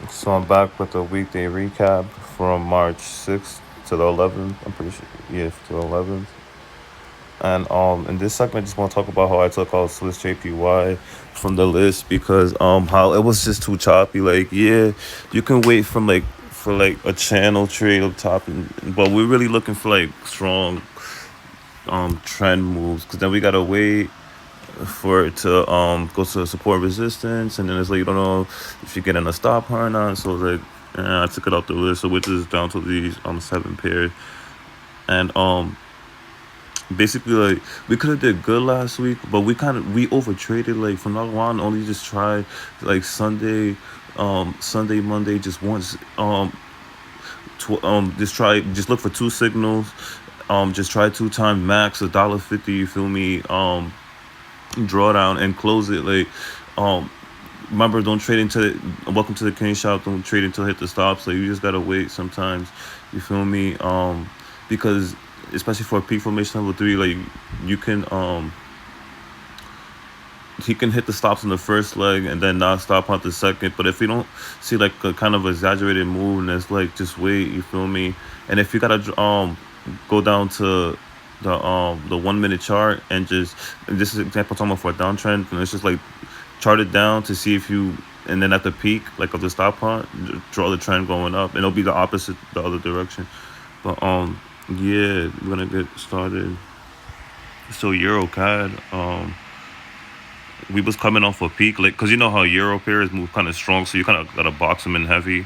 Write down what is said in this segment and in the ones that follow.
So I'm back with a weekday recap from March 6th to the 11th. I'm pretty sure, yeah, to the 11th. And in this segment, I just want to talk about how I took out Swiss JPY from the list because how it was just too choppy. Like, yeah, you can wait from like for like a channel trade up top, but we're really looking for like strong trend moves because then we gotta wait for it to go to support resistance, and then it's like you don't know if you're getting a stop or not. So like, I took it off the list, so which is down to these 7 pairs, and basically like we could have did good last week, but we over traded. Like from now on, only just try like Sunday, Monday, just once. Just look for two signals. Just try 2 times max $1.50. You feel me? Drawdown and close it like um remember, don't trade into welcome to the king shop. Don't trade until hit the stop. So you just gotta wait sometimes, you feel me? Because especially for a peak formation level 3, like you can he can hit the stops in the first leg and then not stop on the second. But if you don't see like a kind of exaggerated move, and it's like just wait, you feel me? And if you gotta go down to the 1 minute chart, and just, and this is an example talking about for a downtrend, and it's just like chart it down to see if you, and then at the peak like of the stop hunt, draw the trend going up, and it'll be the opposite the other direction. But yeah, we're gonna get started. So Euro CAD, we was coming off a peak, like, because you know how Euro pairs move kind of strong, so you kind of gotta box them in heavy.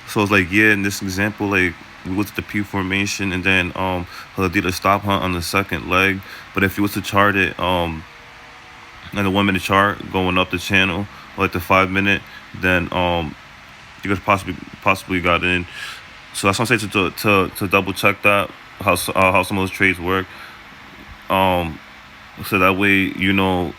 So it's like, yeah, in this example, like we went to the P formation, and then he did a stop hunt on the second leg. But if you was to chart it in the 1 minute chart going up the channel, like the 5 minute, then you could possibly got in. So that's what I'm saying, to double check that how some of those trades work. Um, so that way you know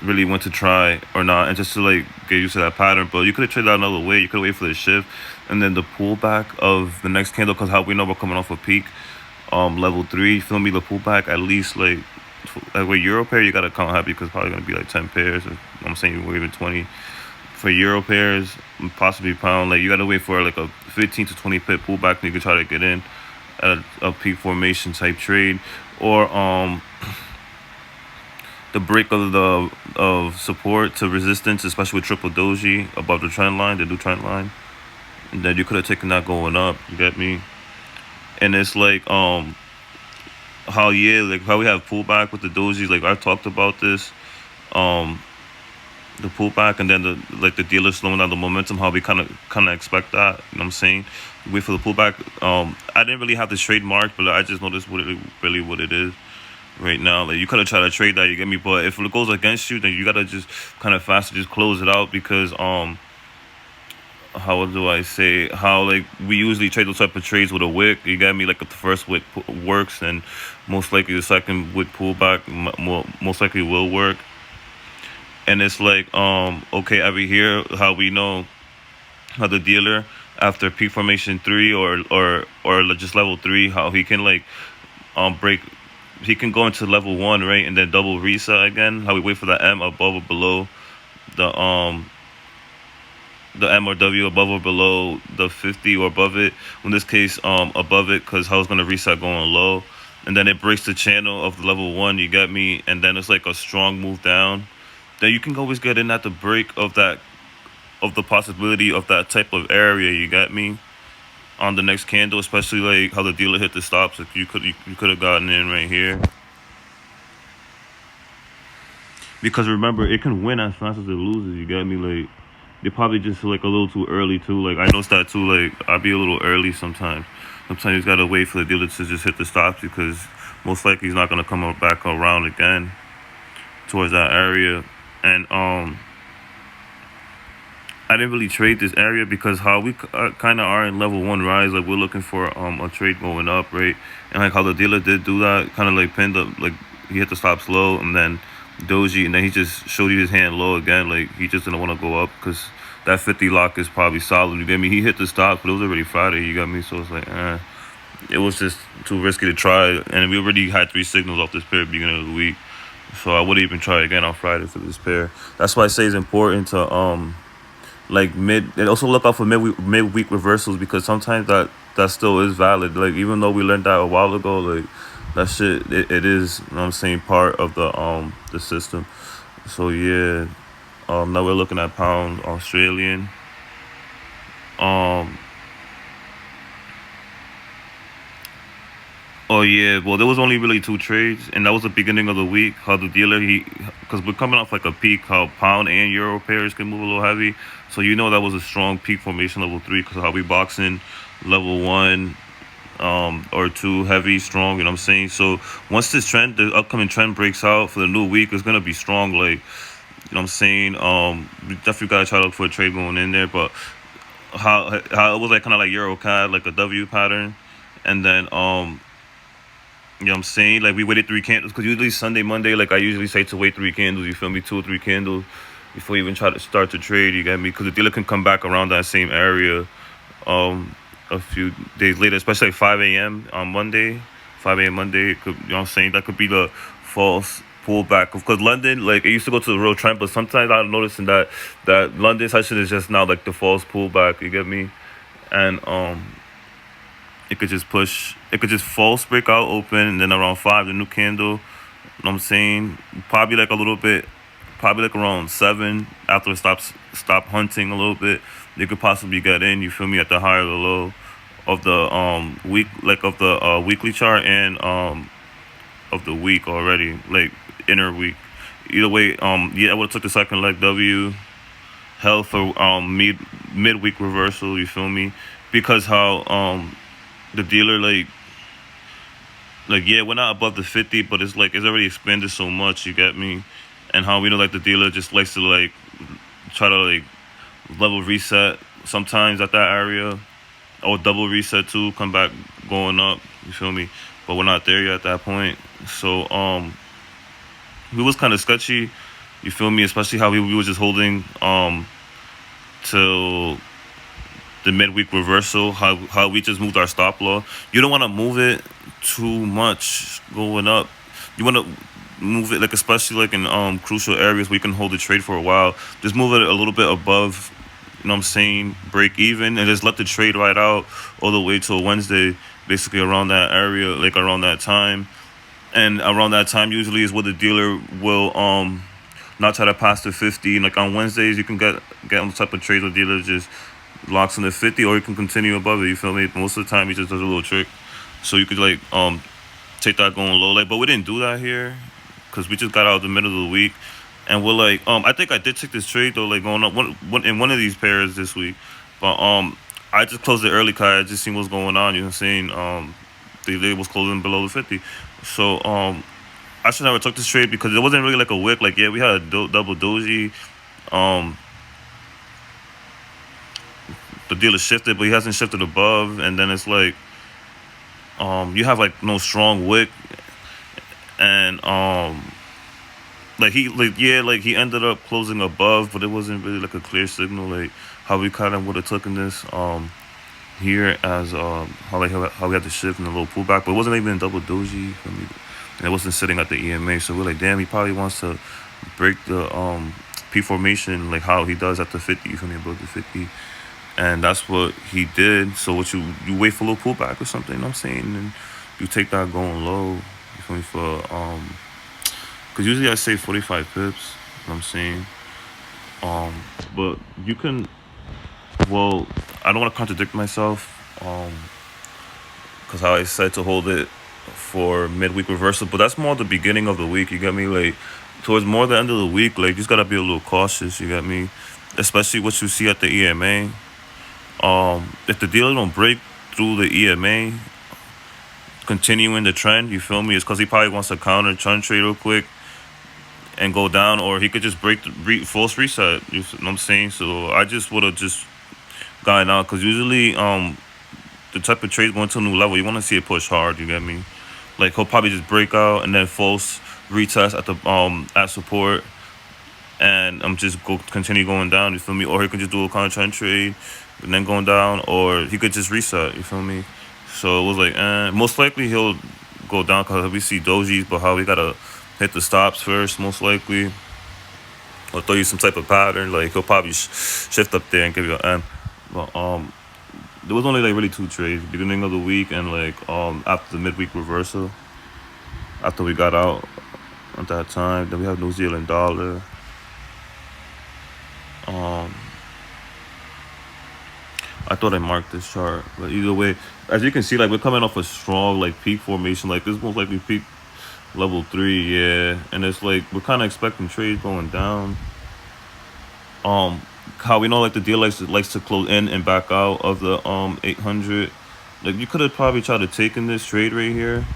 really want to try or not, and just to like get used to that pattern. But you could have traded out another way. You could wait for the shift and then the pullback of the next candle, because how we know we're coming off a peak, level 3. Feel me? The pullback at least like with Euro pair, you gotta count happy because probably gonna be like 10 pairs. Or, I'm saying we're even 20 for Euro pairs, possibly pound. Like you gotta wait for like a 15 to 20 pip pullback, and you can try to get in at a peak formation type trade, or the break of the of support to resistance, especially with triple doji above the trend line, the new trend line, and then you could have taken that going up. You get me? And it's like how, yeah, like how we have pullback with the dojis. Like I've talked about this, um the pullback, and then the dealer slowing down the momentum. How we kind of expect that. You know what I'm saying? Wait for the pullback. I didn't really have this trademark, but I just noticed what it is right now. Like you could have tried to trade that, you get me? But if it goes against you, then you gotta just kind of faster just close it out, because how do I say, how like we usually trade those type of trades with a wick, you get me? Like if the first wick works, and most likely the second wick pullback most likely will work. And it's like okay, over here, how we know how the dealer after peak formation 3, or just level 3, how he can like break, he can go into level 1, right, and then double reset again. How we wait for the M above or below the M or W, above or below the 50 or above it. In this case, above it, because how it's gonna reset going low, and then it breaks the channel of the level 1. You get me? And then it's like a strong move down. Then you can always get in at the break of that, of the possibility of that type of area. You get me? On the next candle, especially like how the dealer hit the stops. Like you could have gotten in right here, because remember, it can win as fast as it loses. You get me? Like they probably just like a little too early too. Like I noticed that too. Like I'll be a little early sometimes. Sometimes you gotta wait for the dealer to just hit the stops, because most likely he's not gonna come back around again towards that area. And I didn't really trade this area because how we kind of are in level 1 rise. Like we're looking for a trade going up, right? And like how the dealer did do that, kind of like pinned up, like he hit the stops low, and then doji, and then he just showed you his hand low again. Like he just didn't want to go up because that 50 lock is probably solid. You get me? He hit the stops, but it was already Friday. You got me? So it's like, it was just too risky to try. And we already had 3 signals off this pair at the beginning of the week. So I would even try again on Friday for this pair. That's why I say it's important to like mid, and also look out for midweek reversals, because sometimes that still is valid. Like even though we learned that a while ago, like that shit, it is, you know what I'm saying, part of the system. So yeah, now we're looking at pound Australian. Um, oh yeah, well there was only really two trades, and that was the beginning of the week. How the dealer because we're coming off like a peak, how pound and euro pairs can move a little heavy. So you know that was a strong peak formation level three, because how we boxing level one or two heavy strong. You know what I'm saying? So once this trend, the upcoming trend breaks out for the new week, it's gonna be strong. Like, you know what I'm saying? We definitely gotta try to look for a trade going in there, but how it was like kind of like Euro CAD, like a W pattern, and then you know what I'm saying? Like we waited three candles, because usually Sunday, Monday, like I usually say to wait three candles. You feel me? Two or three candles before you even try to start the trade. You get me? Because the dealer can come back around that same area um a few days later, especially like 5 a.m. on Monday. 5 a.m. Monday, it could, you know what I'm saying? That could be the false pullback. Because London, like it used to go to the real trend, but sometimes I'm noticing that London session is just now like the false pullback. You get me? And it could just push. It could just false breakout open, and then around five, the new candle. You know what I'm saying? Probably like a little bit, probably like around seven, after it stop hunting a little bit, they could possibly get in. You feel me? At the higher or the low of the week, like of the weekly chart, and of the week already, like inner week. Either way, yeah, I would have took the second leg W, held for midweek reversal. You feel me? Because how the dealer, like yeah, we're not above the 50, but it's like it's already expanded so much. You get me? And how we know, like the dealer just likes to like try to like level reset sometimes at that area, or double reset too, come back going up. You feel me? But we're not there yet at that point. So we was kind of sketchy. You feel me? Especially how we was just holding till the midweek reversal. How we just moved our stop loss. You don't want to move it too much going up. You want to move it like, especially like in crucial areas where you can hold the trade for a while. Just move it a little bit above, you know what I'm saying, break even, and just let the trade ride out all the way till Wednesday, basically around that area, like around that time. And around that time usually is where the dealer will not try to pass the 50. Like on Wednesdays you can get on the type of trades where dealer just locks in the 50, or you can continue above it. You feel me? Most of the time he just does a little trick, so you could like take that going low. Like, but we didn't do that here, because we just got out of the middle of the week, and we're like, I think I did take this trade though, like going up in one of these pairs this week, but I just closed it early, because I just seen what's going on. You know what I'm saying? They was closing below the 50, so I should never took this trade, because it wasn't really like a wick. Like yeah, we had a double doji. Um, the dealer shifted, but he hasn't shifted above, and then it's like you have like no strong wick, and like he like yeah, like he ended up closing above, but it wasn't really like a clear signal, like how we kind of would have taken this here as how we had to shift in a little pullback, but it wasn't even double doji. I mean, and it wasn't sitting at the EMA, so we're like, damn, he probably wants to break the P formation, like how he does at the 50. You feel me? Above the 50. And that's what he did. So what you wait for a little pullback or something, you know what I'm saying, and you take that going low. You feel me? For because usually I say 45 pips, you know what I'm saying. Um, but you can, well, I don't want to contradict myself. Because how I said to hold it for midweek reversal, but that's more the beginning of the week. You get me? Like towards more the end of the week, like you just gotta be a little cautious. You get me? Especially what you see at the EMA. If the dealer don't break through the EMA, continuing the trend, you feel me? It's because he probably wants to counter trend trade real quick and go down, or he could just break the false reset. You know what I'm saying? So I just would have just gotten out, because usually the type of trades going to a new level, you want to see it push hard. You get me? Like he'll probably just break out and then false retest at the at support, and just continue going down. You feel me? Or he could just do a counter trend trade and then going down, or he could just reset. You feel me? So it was like, most likely he'll go down, because we see dojis, but how we gotta hit the stops first, most likely, or throw you some type of pattern. Like he'll probably shift up there and give you an M. But there was only like really two trades, beginning of the week and like after the midweek reversal. After we got out at that time, then we have New Zealand dollar. Um, I thought I marked this chart, but either way, as you can see, like we're coming off a strong like peak formation. Like this is most likely peak level 3, yeah. And it's like we're kind of expecting trades going down. How we know like the deal likes to close in and back out of the 800. Like you could have probably tried to take in this trade right here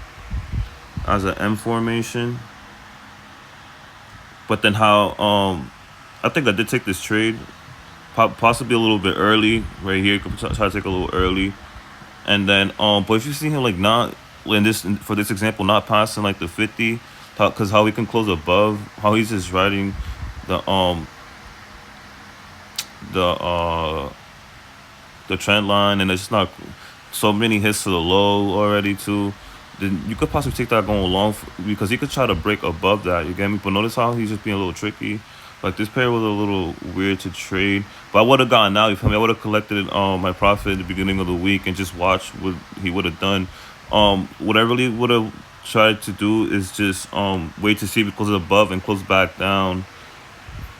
as an M formation, but then how I think I did take this trade possibly a little bit early right here. Could try to take a little early, and then but if you see him like not in this for this example not passing like the 50, because how he can close above, how he's just riding the the uh the trend line, and it's not so many hits to the low already too. Then you could possibly take that going long because he could try to break above that. You get me? But notice how he's just being a little tricky. Like this pair was a little weird to trade, but I would have gotten out. You feel me? I would have collected my profit at the beginning of the week and just watched what he would have done. What I really would have tried to do is just wait to see if it goes above and close back down,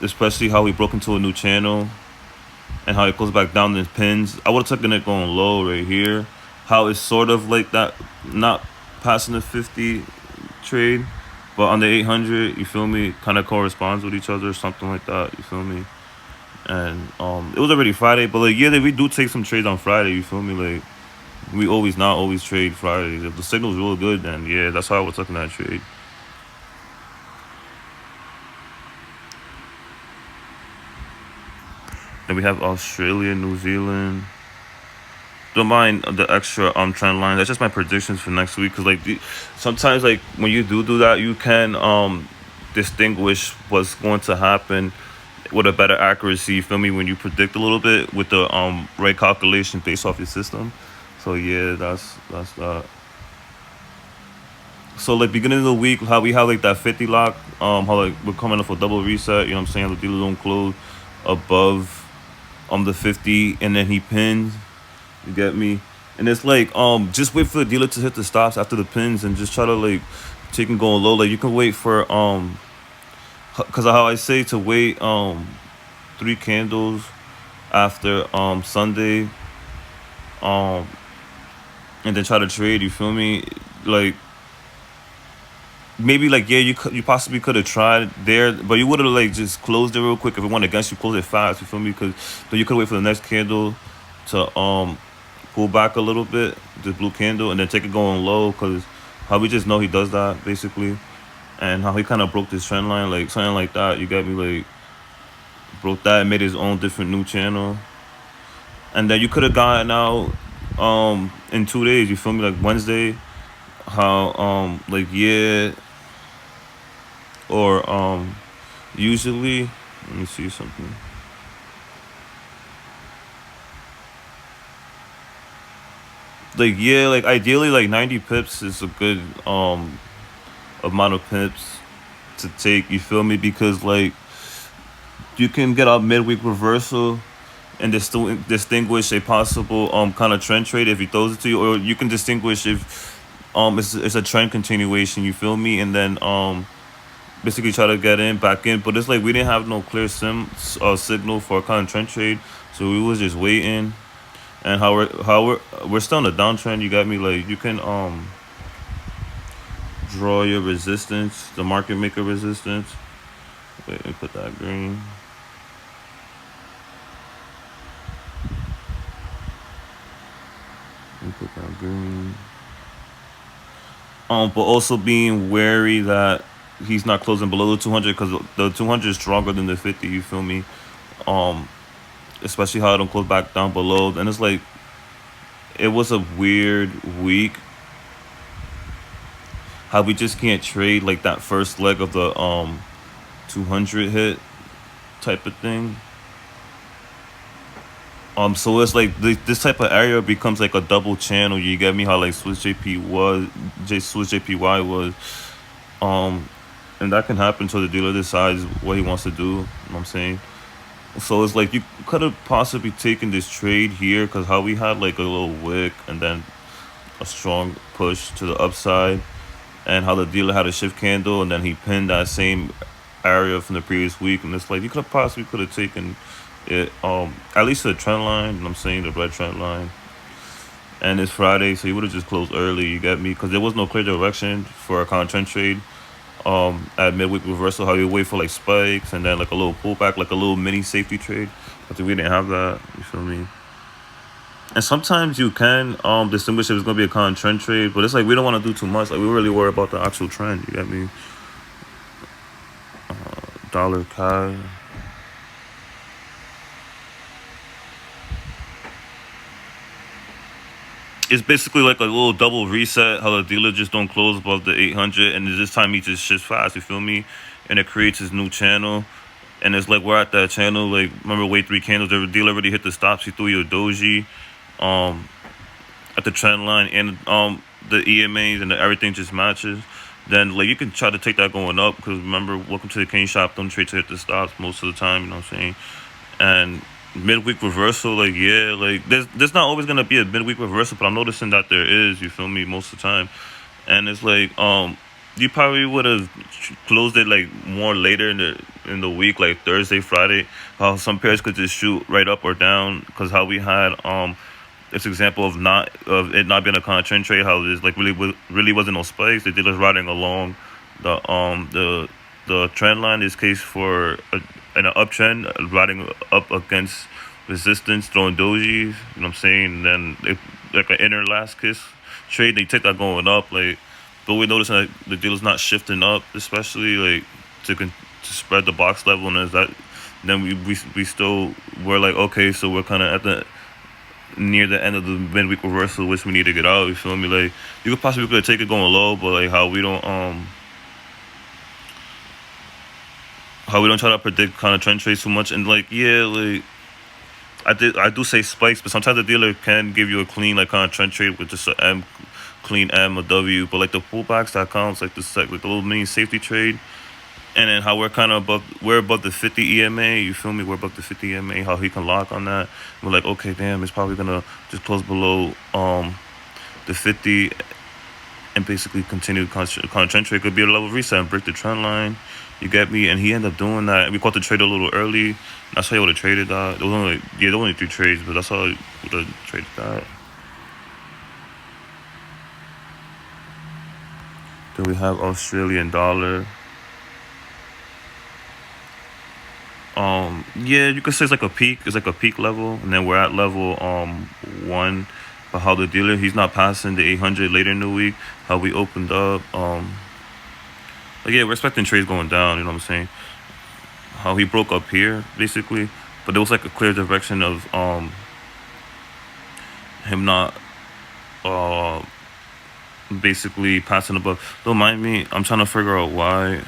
especially how he broke into a new channel and how it goes back down in pins. I would have taken it going low right here. How it's sort of like that, not passing the 50 trade, but on the 800, you feel me, kind of corresponds with each other, something like that. You feel me? And it was already Friday, but like yeah, we do take some trades on Friday. You feel me? Like we always not always trade Fridays. If the signal's real good, then yeah, that's how I was looking at trade. Then we have Australia, New Zealand. Don't mind the extra trend line. That's just my predictions for next week. Cause like sometimes like when you do that, you can distinguish what's going to happen with a better accuracy. You feel me? When you predict a little bit with the right calculation based off your system. So yeah, that's that. So like beginning of the week, how we have like that 50 lock. How like we're coming off a double reset. You know what I'm saying? The dealer don't close above the 50, and then he pins. You get me? And it's like just wait for the dealer to hit the stops after the pins and just try to like take and go low. Like you can wait for cause how I say to wait 3 candles after Sunday um and then try to trade. You feel me? Like maybe like yeah, you possibly could have tried there, but you would have like just closed it real quick if it went against you. Close it fast. You feel me? Because then you could wait for the next candle to pull back a little bit, this blue candle, and then take it going low. Because how we just know he does that basically, and how he kind of broke this trend line, like something like that. You got me? Like broke that and made his own different new channel, and then you could have gotten out in 2 days. You feel me? Like Wednesday, how like yeah, or usually let me see something. Like yeah, like ideally like 90 pips is a good amount of pips to take. You feel me? Because like you can get a midweek reversal and distinguish a possible kind of trend trade if he throws it to you, or you can distinguish if it's a trend continuation. You feel me? And then basically try to get in back in. But it's like we didn't have no clear signal for a kind of trend trade, so we was just waiting. And how we're still in a downtrend. You got me? Like you can draw your resistance, the market maker resistance. Wait, let me put that green. Let me put that green. But also being wary that he's not closing below the 200 because the 200 is stronger than the 50. You feel me? Um, Especially how it don't close back down below. And it's like it was a weird week. How we just can't trade like that first leg of the 200 hit type of thing. So it's like this type of area becomes like a double channel. You get me? How like Swiss JPY was. Um, and that can happen until the dealer decides what he wants to do. You know what I'm saying? So it's like you could have possibly taken this trade here because how we had like a little wick and then a strong push to the upside, and how the dealer had a shift candle and then he pinned that same area from the previous week, and it's like you could have taken it at least to the trend line. You know what I'm saying, the red trend line. And it's Friday, so you would have just closed early. You get me? Because there was no clear direction for a content trade. At midweek reversal, how you wait for like spikes and then like a little pullback, like a little mini safety trade. But we didn't have that. You feel me? And sometimes you can distinguish if it's gonna be a con trend trade, but it's like we don't want to do too much. Like we really worry about the actual trend. You get me? Dollar CAD. It's basically like a little double reset. How the dealer just don't close above the 800, and this time he just shifts fast. You feel me? And it creates his new channel. And it's like we're at that channel. Like remember, wait 3 candles. The dealer already hit the stops. He threw you a doji, um, at the trend line, and the EMAs and everything just matches. Then like you can try to take that going up because remember, welcome to the cane shop. Don't trade to hit the stops most of the time. You know what I'm saying? And midweek reversal, like yeah, like there's not always gonna be a midweek reversal, but I'm noticing that there is. You feel me? Most of the time, and it's like you probably would have closed it like more later in the week, like Thursday, Friday. How some pairs could just shoot right up or down because how we had this example of it not being a kind of trend trade. How there's like really wasn't no spikes. They did us riding along the trend line. This case for an uptrend, riding up against resistance, throwing dojis. You know what I'm saying? And then like an inner last kiss trade. They take that going up. Like, but we notice that the deal's not shifting up, especially like to spread the box level, and as that. Then we still we're like okay, so we're kind of at the near the end of the midweek reversal, which we need to get out. You feel me? Like you could take it going low, but like how we don't try to predict kind of trend trades too much, and like yeah, like I do say spikes, but sometimes the dealer can give you a clean like kind of trend trade with just a M, clean M or W, but like the pullbacks that counts like this like the little mini safety trade. And then how we're above the 50 EMA. You feel me? We're above the 50 EMA. How he can lock on that. We're like, okay, damn, it's probably gonna just close below the 50 and basically continue trend trade. Could be a level reset and break the trend line. You get me? And he ended up doing that. We caught the trade a little early. That's how he would have traded that. There was only 3 trades, but that's how he would have traded that. Then we have Australian dollar. Yeah, you could say it's like a peak. It's like a peak level, and then we're at level 1. But how the dealer he's not passing the 800 later in the week. How we opened up. Like yeah, we're expecting trades going down. You know what I'm saying? How he broke up here basically, but there was like a clear direction of him not uh basically passing above. Don't mind me. I'm trying to figure out why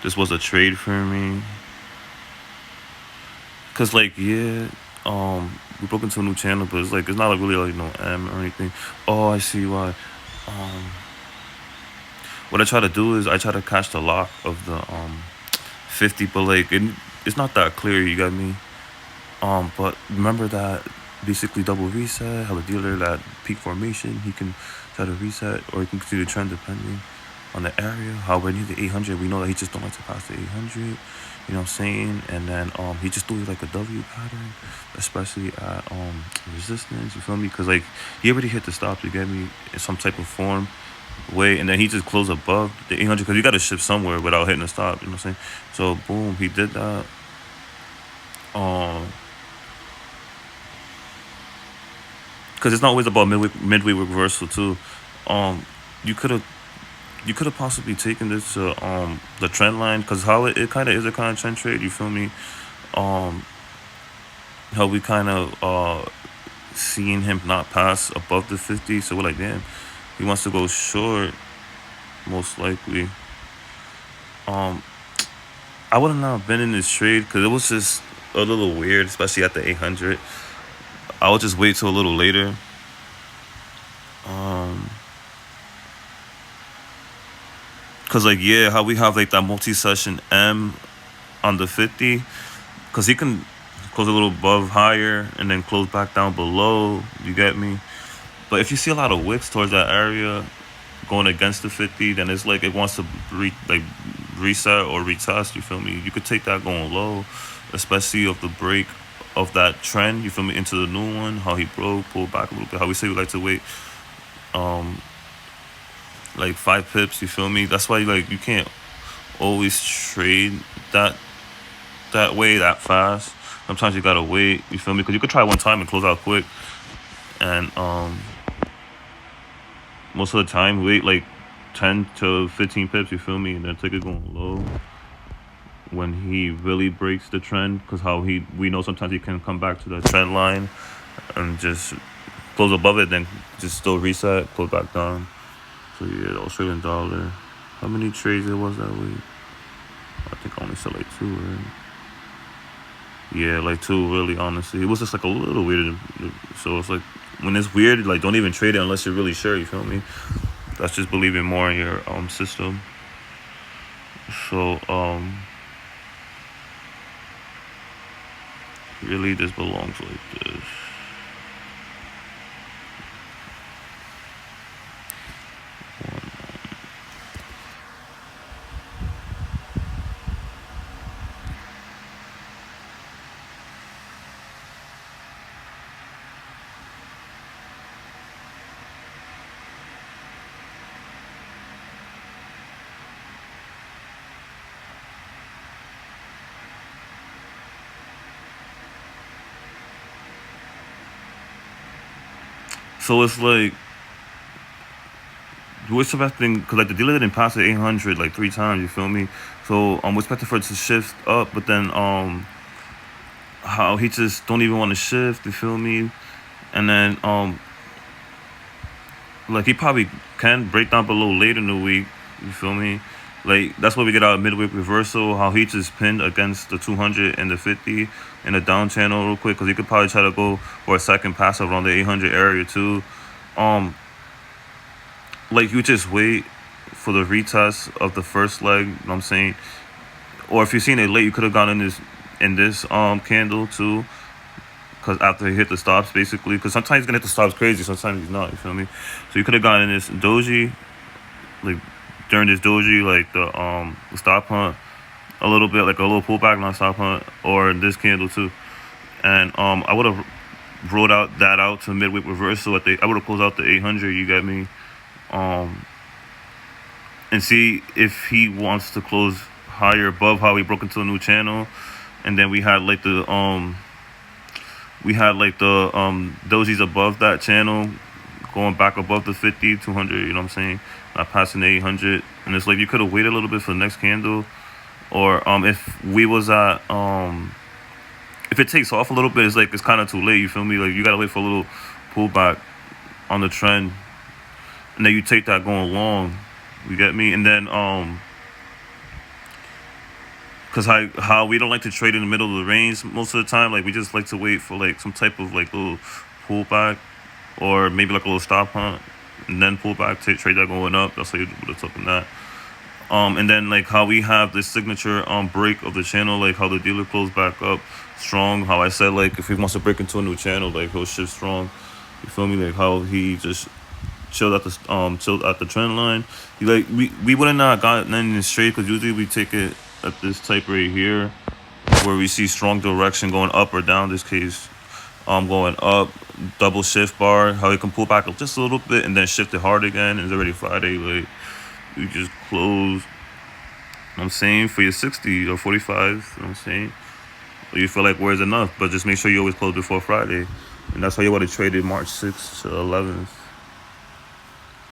this was a trade for me. Cause like yeah, we broke into a new channel, but it's like it's not like really like no M or anything. Oh, I see why. Um, what I try to do is I try to catch the lock of the 50, but like it's not that clear. You got me. But remember that basically double reset. Have a dealer that peak formation. He can try to reset, or he can continue the trend depending on the area. How we're near the 800, we know that he just don't like to pass the 800. You know what I'm saying? And then he just threw like a W pattern, especially at resistance. You feel me? Because like he already hit the stop. You get me? In some type of form way, and then he just closed above the 800 because you got to shift somewhere without hitting the stop. You know what I'm saying? So boom, he did that. Because it's not always about midweek reversal too. Um, you could have possibly taken this to the trend line because how it kind of is a kind of trend trade. You feel me? Um, how we kind of seeing him not pass above the 50. So we're like, damn, he wants to go short, most likely. Um, I would have not been in this trade because it was just a little weird, especially at the 800. I would just wait till a little later. Cause like yeah, how we have like that multi-session M on the 50, cause he can close a little above higher and then close back down below. You get me? But if you see a lot of wicks towards that area going against the 50, then it's like it wants to reset or retest. You feel me? You could take that going low, especially of the break of that trend. You feel me? Into the new one, how he broke, pulled back a little bit. How we say we like to wait, um, like 5 pips. You feel me? That's why like you can't always trade that way that fast. Sometimes you gotta wait. You feel me? Because you could try one time and close out quick, and most of the time wait like 10 to 15 pips. You feel me? And then take it going low when he really breaks the trend. Because we know sometimes he can come back to the trend line and just close above it, then just still reset, close back down. So yeah, the Australian dollar. How many trades it was that week? I think I only said like 2, right? Yeah, like 2, really, honestly. It was just like a little weird. So it's like, when it's weird, like don't even trade it unless you're really sure, you feel me? That's just believing more in your system. So really this belongs like this. So it's like we're expecting, because like the dealer didn't pass the 800 like 3 times, you feel me? So we're expecting for it to shift up, but then how he just don't even want to shift, you feel me? And then like he probably can break down below later in the week, you feel me? Like that's why we get our midweek reversal, how he just pinned against the 200 and the 50 in the down channel real quick, because he could probably try to go for a second pass around the 800 area too. um like you just wait for the retest of the first leg, you know what I'm saying? Or if you're seeing it late, you could have gone in this candle too, because after he hit the stops, basically, because sometimes he's gonna hit the stops crazy, sometimes he's not, you feel me? So you could have gone in this doji, like during this doji, like the stop hunt a little bit, like a little pullback, not stop hunt, or this candle too. And I would have rolled out to midweek reversal I would have closed out the 800, you get me? um and see if he wants to close higher above how he broke into a new channel. And then we had like the dojis above that channel, going back above the 50, 200, you know what I'm saying? Not passing the 800. And it's like you could have waited a little bit for the next candle. Or if we was at if it takes off a little bit, it's like it's kind of too late, you feel me? Like you gotta wait for a little pullback on the trend, and then you take that going long, you get me? And then because how we don't like to trade in the middle of the range most of the time, like we just like to wait for like some type of like little pullback, or maybe like a little stop hunt, and then pull back, trade that going up. That's how you would have taken that. And then like how we have this signature break of the channel, like how the dealer closed back up strong. How I said like if he wants to break into a new channel, like he'll shift strong. You feel me? Like how he just chilled at the trend line. He like we would have not got nothing straight, because usually we take it at this type right here, where we see strong direction going up or down. This case, going up, double shift bar. How he can pull back just a little bit and then shift it hard again. And it's already Friday. Like you just close. I'm saying for your 60 or 45. You know what I'm saying? Or you feel like where's enough, but just make sure you always close before Friday. And that's how you want to trade it March 6th to 11th.